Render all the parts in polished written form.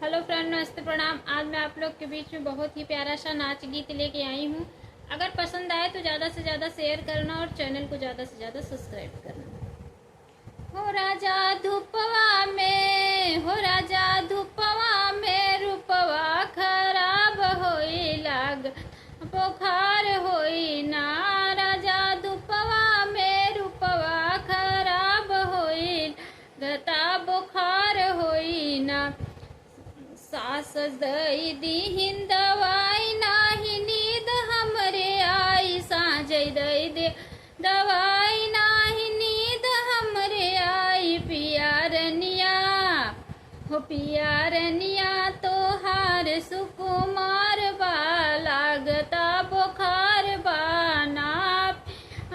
Hello friend, नमस्ते, प्रणाम। आज मैं आप लोग के बीच में बहुत ही प्यारा सा नाच गीत लेके आई हूँ। अगर पसंद आए तो ज़्यादा से ज़्यादा शेयर करना और चैनल को ज़्यादा से ज़्यादा सब्सक्राइब करना। हो राजा धूपवा में, हो राजा धूपवा में, रूपवा खराब होई लाग बुखार होई ना। राजा धूपवा में रूपवा खराब होई गता बुखार होई ना। सास दई दीहिन दवाई नाही नींद हमरे आई। साँझ दई दे दवाई नाही नींद हमरे आई। पियारनिया हो पियारनिया तोहार सुकुमार बा लागता बुखार बाना।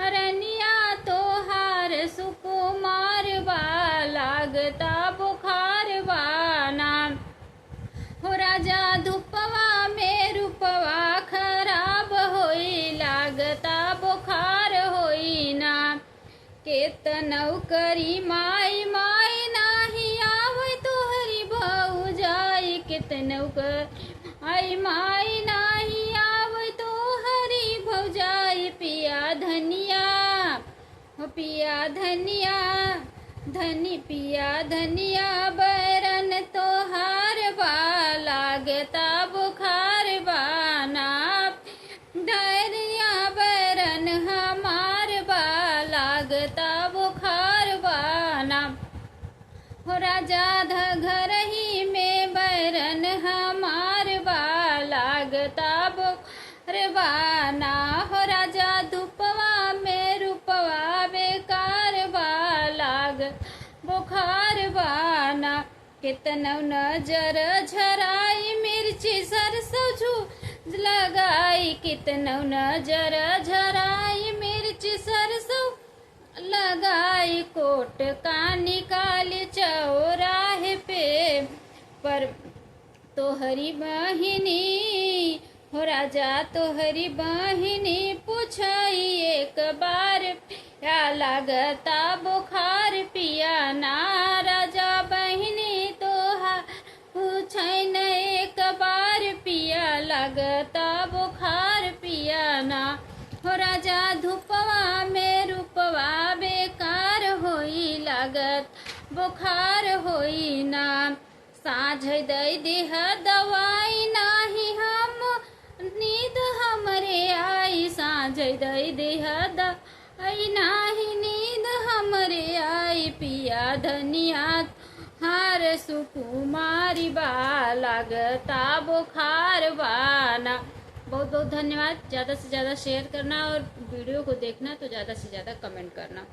अरनिया तोहार सुकुमार बा लागता बुखार बाना। हो राजा धूपवा में रूपवा खराब होई लागता बुखार होई ना। केतनौ करी माई माई नाही आवै तोहरी भौजाई। केतनौ करी माई माई नाही आवै तोहरी भौजाई। पिया धनिया हो पिया धनिया धनी पिया धनिया बैरन तोहार बा लागता बुखार बाना। धनिया बैरन हमार बा लागता बुखार बाना। हो राजा घर ही में बैरन हमार बा लागता बुखार बाना। हो राजा धूपवा में रूपवा बेकार बा लाग बुखार बाना। कितनौ नजर झराई मिर्ची सरसों झूठ लगाई। कितनौ नजर झराई मिर्ची सरसों लगाई। कोट का निकाली चौराहे पे पर तोहरी बहिनी हो राजा तोहरी बहिनी पूछई एक बार या लागता बुखार पिया ना। राजा बहिनी तोहार पूछई न एक बार पिया लागता बुखार पिया ना। हो राजा धूपवा में रूपवा बेकार होई लागत बुखार होई ना। साँझ दई देह दवाई नाही हम नींद हमरे आई। साँझ दई देह दवाई नाही नींद हमरे आई। पिया धनिया हार सुकुमारी बा लागता बुखार बाना। बहुत बहुत धन्यवाद। ज़्यादा से ज़्यादा शेयर करना और वीडियो को देखना तो ज़्यादा से ज़्यादा कमेंट करना।